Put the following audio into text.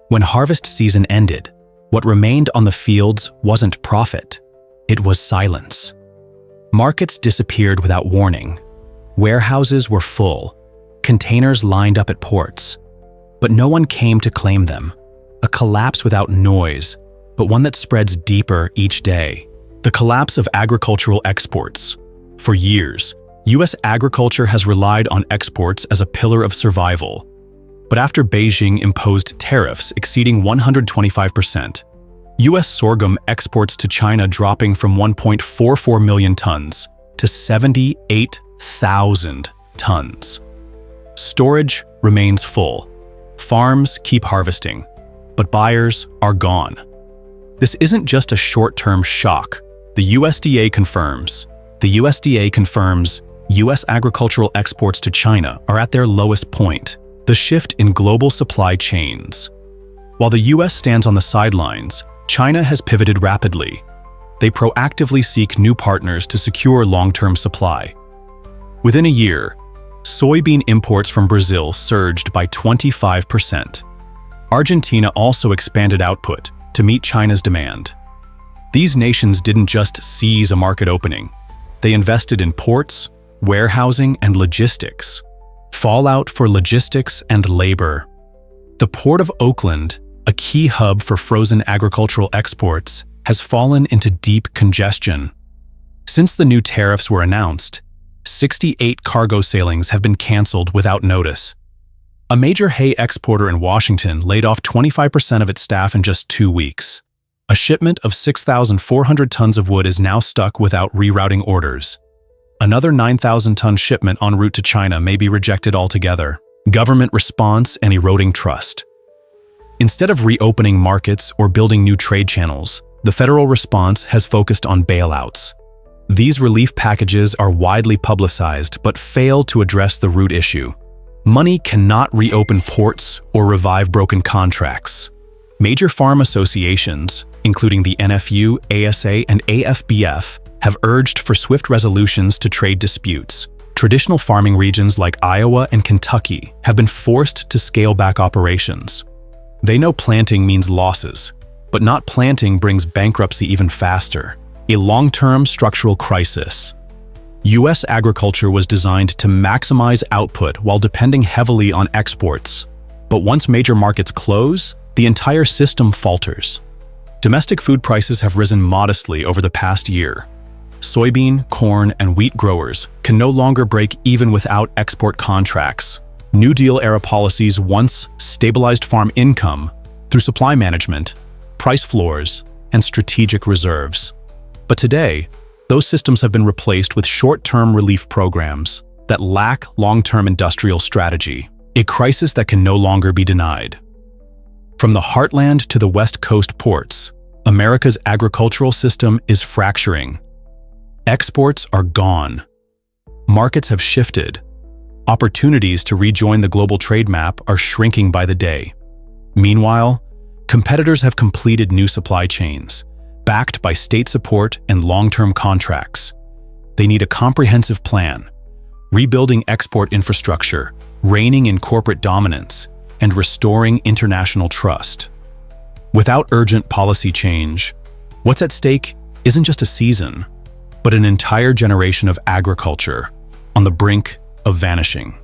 When harvest season ended, what remained on the fields wasn't profit, it was silence. Markets disappeared without warning. Warehouses were full, containers lined up at ports, but no one came to claim them. A collapse without noise, but one that spreads deeper each day. The collapse of agricultural exports. For years, U.S. agriculture has relied on exports as a pillar of survival. But after Beijing imposed tariffs exceeding 125%, U.S. sorghum exports to China dropping from 1.44 million tons to 78,000 tons. Storage remains full. Farms keep harvesting, but buyers are gone. This isn't just a short-term shock. The USDA confirms U.S. agricultural exports to China are at their lowest point. The shift in global supply chains. While the U.S. stands on the sidelines, China has pivoted rapidly. They proactively seek new partners to secure long-term supply. Within a year, soybean imports from Brazil surged by 25%. Argentina also expanded output to meet China's demand. These nations didn't just seize a market opening. They invested in ports, warehousing, and logistics. Fallout for logistics and labor. The Port of Oakland, a key hub for frozen agricultural exports, has fallen into deep congestion. Since the new tariffs were announced, 68 cargo sailings have been canceled without notice. A major hay exporter in Washington laid off 25% of its staff in just 2 weeks. A shipment of 6,400 tons of wood is now stuck without rerouting orders. Another 9,000-ton shipment en route to China may be rejected altogether. Government response and eroding trust. Instead of reopening markets or building new trade channels, the federal response has focused on bailouts. These relief packages are widely publicized but fail to address the root issue. Money cannot reopen ports or revive broken contracts. Major farm associations, including the NFU, ASA, and AFBF, have urged for swift resolutions to trade disputes. Traditional farming regions like Iowa and Kentucky have been forced to scale back operations. They know planting means losses, but not planting brings bankruptcy even faster. A long-term structural crisis. U.S. agriculture was designed to maximize output while depending heavily on exports. But once major markets close, the entire system falters. Domestic food prices have risen modestly over the past year. Soybean, corn, and wheat growers can no longer break even without export contracts. New Deal-era policies once stabilized farm income through supply management, price floors, and strategic reserves. But today, those systems have been replaced with short-term relief programs that lack long-term industrial strategy, a crisis that can no longer be denied. From the heartland to the West Coast ports, America's agricultural system is fracturing. Exports are gone. Markets have shifted. Opportunities to rejoin the global trade map are shrinking by the day. Meanwhile, competitors have completed new supply chains, backed by state support and long-term contracts. They need a comprehensive plan, rebuilding export infrastructure, reigning in corporate dominance, and restoring international trust. Without urgent policy change, what's at stake isn't just a season, but an entire generation of agriculture on the brink of vanishing.